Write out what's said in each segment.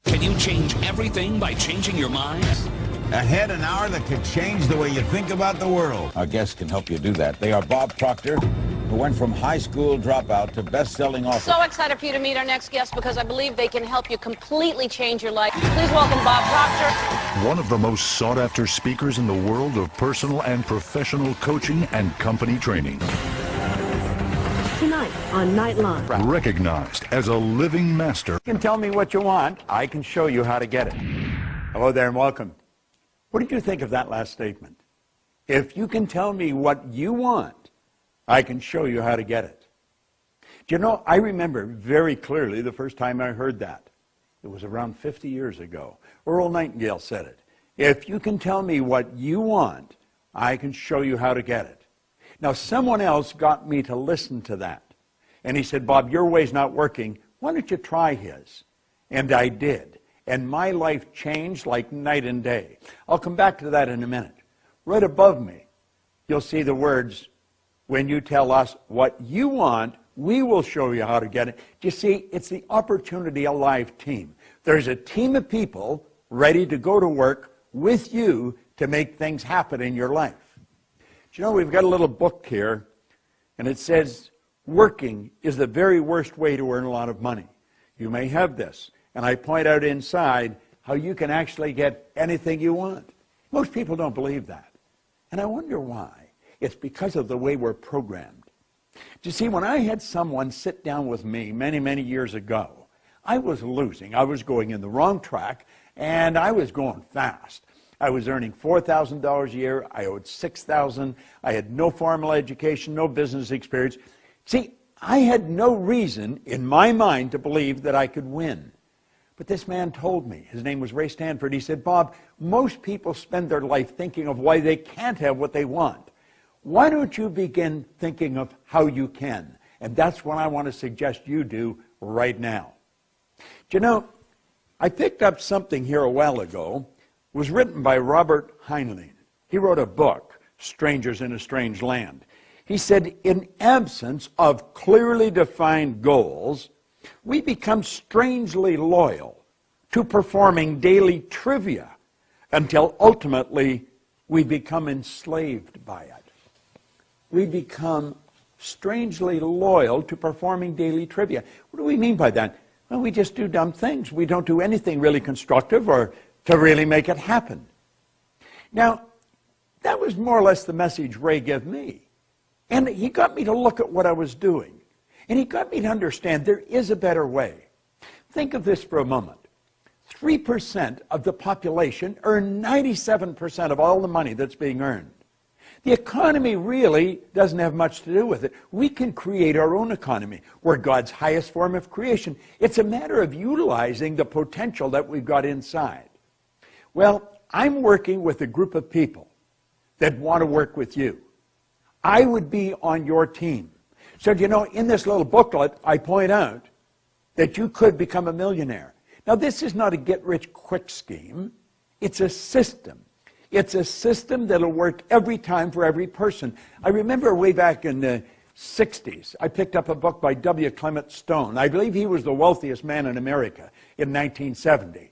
Can you change everything by changing your mind? Ahead an hour that could change the way you think about the world. Our guests can help you do that. They are Bob Proctor, who went from high school dropout to best-selling author. So excited for you to meet our next guest because I believe they can help you completely change your life. Please welcome Bob Proctor. One of the most sought-after speakers in the world of personal and professional coaching and company training. Tonight on Nightline. Recognized as a living master. You can tell me what you want. I can show you how to get it. Hello there and welcome. What did you think of that last statement? If you can tell me what you want, I can show you how to get it. Do you know, I remember very clearly the first time I heard that. It was around 50 years ago. Earl Nightingale said it. If you can tell me what you want, I can show you how to get it. Now, someone else got me to listen to that. And he said, Bob, your way's not working. Why don't you try his? And I did. And my life changed like night and day. I'll come back to that in a minute. Right above me, you'll see the words, when you tell us what you want, we will show you how to get it. You see, it's the Opportunity Alive team. There's a team of people ready to go to work with you to make things happen in your life. Do you know, we've got a little book here, and it says, working is the very worst way to earn a lot of money. You may have this. And I point out inside how you can actually get anything you want. Most people don't believe that. And I wonder why. It's because of the way we're programmed. Do you see, when I had someone sit down with me many, many years ago, I was losing. I was going in the wrong track, and I was going fast. I was earning $4,000 a year. I owed $6,000. I had no formal education, no business experience. See, I had no reason in my mind to believe that I could win. But this man told me, his name was Ray Stanford, he said, Bob, most people spend their life thinking of why they can't have what they want. Why don't you begin thinking of how you can? And that's what I want to suggest you do right now. Do you know, I picked up something here a while ago. It was written by Robert Heinlein. He wrote a book, Strangers in a Strange Land. He said, in absence of clearly defined goals, we become strangely loyal to performing daily trivia until ultimately we become enslaved by it. We become strangely loyal to performing daily trivia. What do we mean by that? Well, we just do dumb things. We don't do anything really constructive or to really make it happen. Now, that was more or less the message Ray gave me. And he got me to look at what I was doing. And he got me to understand there is a better way. Think of this for a moment. 3% of the population earn 97% of all the money that's being earned. The economy really doesn't have much to do with it. We can create our own economy. We're God's highest form of creation. It's a matter of utilizing the potential that we've got inside. Well, I'm working with a group of people that want to work with you. I would be on your team. So, you know, in this little booklet, I point out that you could become a millionaire. Now, this is not a get-rich-quick scheme. It's a system. It's a system that'll work every time for every person. I remember way back in the 60s, I picked up a book by W. Clement Stone. I believe he was the wealthiest man in America in 1970.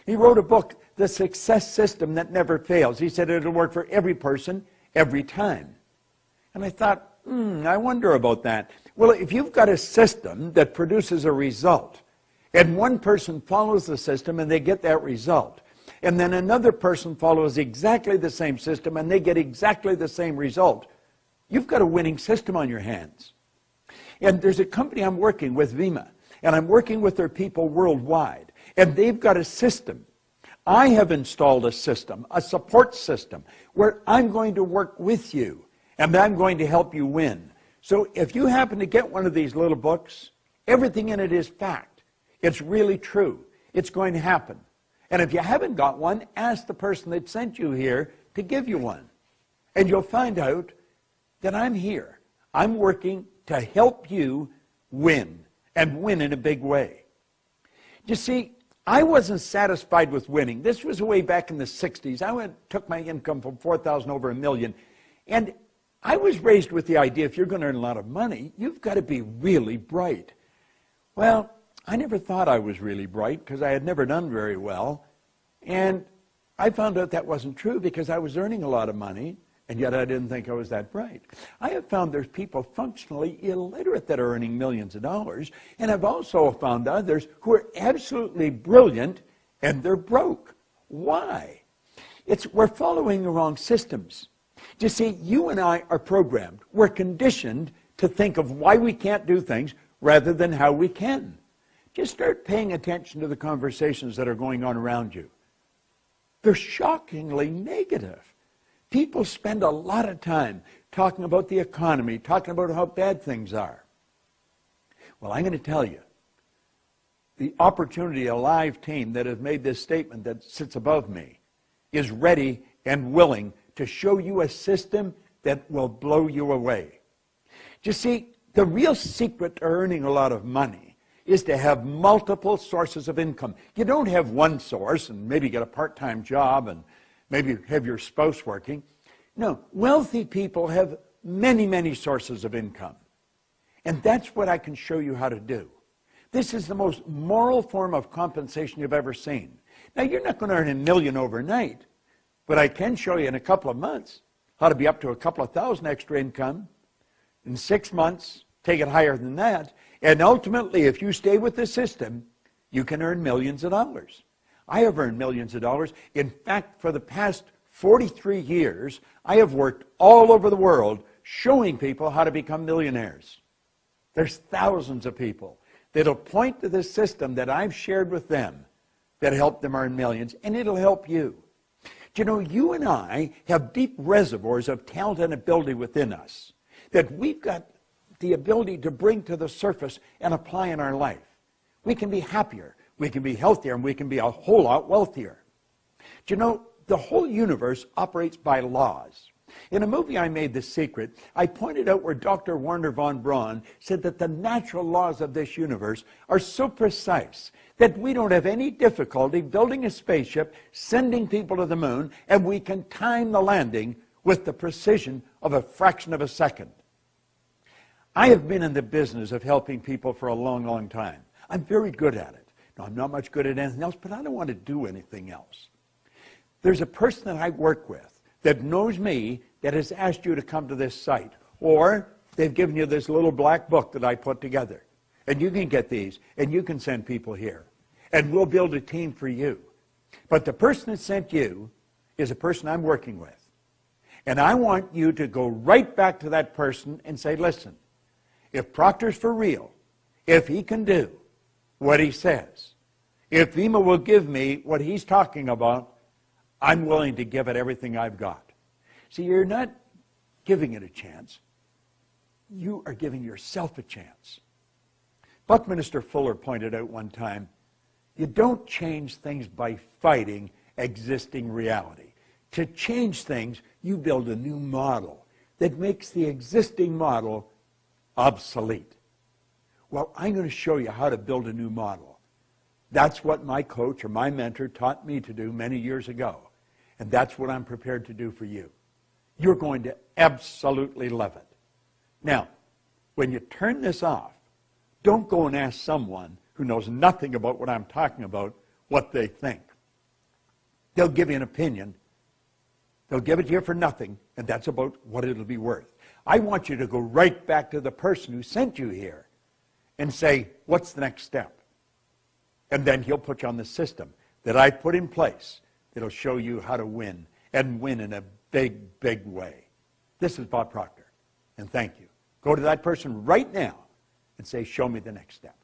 He wrote a book, The Success System That Never Fails. He said it'll work for every person, every time. And I thought, I wonder about that. Well, if you've got a system that produces a result, and one person follows the system and they get that result, and then another person follows exactly the same system and they get exactly the same result, you've got a winning system on your hands. And there's a company I'm working with, Vemma, and I'm working with their people worldwide, and they've got a system. I have installed a system, a support system, where I'm going to work with you. And I'm going to help you win. So if you happen to get one of these little books, everything in it is fact. It's really true. It's going to happen. And if you haven't got one, ask the person that sent you here to give you one. And you'll find out that I'm here. I'm working to help you win, and win in a big way. You see, I wasn't satisfied with winning. This was way back in the 60s. I took my income from $4,000 over $1 million. And I was raised with the idea if you're going to earn a lot of money, you've got to be really bright. Well, I never thought I was really bright because I had never done very well. And I found out that wasn't true because I was earning a lot of money, and yet I didn't think I was that bright. I have found there's people functionally illiterate that are earning millions of dollars, and I've also found others who are absolutely brilliant and they're broke. Why? We're following the wrong systems. You see, you and I are programmed. We're conditioned to think of why we can't do things rather than how we can. Just start paying attention to the conversations that are going on around you. They're shockingly negative. People spend a lot of time talking about the economy, talking about how bad things are. Well, I'm going to tell you, the Opportunity Alive team that has made this statement that sits above me is ready and willing to show you a system that will blow you away. You see, the real secret to earning a lot of money is to have multiple sources of income. You don't have one source and maybe get a part-time job and maybe have your spouse working. No, wealthy people have many, many sources of income. And that's what I can show you how to do. This is the most moral form of compensation you've ever seen. Now, you're not going to earn $1 million overnight, but I can show you in a couple of months how to be up to a couple of thousand extra income. In 6 months, take it higher than that. And ultimately, if you stay with the system, you can earn millions of dollars. I have earned millions of dollars. In fact, for the past 43 years, I have worked all over the world showing people how to become millionaires. There's thousands of people that'll point to the system that I've shared with them that helped them earn millions, and it'll help you. You know, you and I have deep reservoirs of talent and ability within us that we've got the ability to bring to the surface and apply in our life. We can be happier, we can be healthier, and we can be a whole lot wealthier. Do you know, the whole universe operates by laws. In a movie I made, The Secret, I pointed out where Dr. Werner von Braun said that the natural laws of this universe are so precise that we don't have any difficulty building a spaceship, sending people to the moon, and we can time the landing with the precision of a fraction of a second. I have been in the business of helping people for a long, long time. I'm very good at it. Now, I'm not much good at anything else, but I don't want to do anything else. There's a person that I work with that knows me that has asked you to come to this site, or they've given you this little black book that I put together. And you can get these, and you can send people here. And we'll build a team for you. But the person that sent you is a person I'm working with. And I want you to go right back to that person and say, listen, if Proctor's for real, if he can do what he says, if Vemma will give me what he's talking about, I'm willing to give it everything I've got. See, you're not giving it a chance. You are giving yourself a chance. Buckminster Fuller pointed out one time, you don't change things by fighting existing reality. To change things, you build a new model that makes the existing model obsolete. Well, I'm going to show you how to build a new model. That's what my coach or my mentor taught me to do many years ago. And that's what I'm prepared to do for you. You're going to absolutely love it. Now, when you turn this off, don't go and ask someone who knows nothing about what I'm talking about what they think. They'll give you an opinion. They'll give it to you for nothing, and that's about what it'll be worth. I want you to go right back to the person who sent you here and say, what's the next step? And then he'll put you on the system that I put in place. It'll show you how to win, and win in a big, big way. This is Bob Proctor, and thank you. Go to that person right now and say, show me the next step.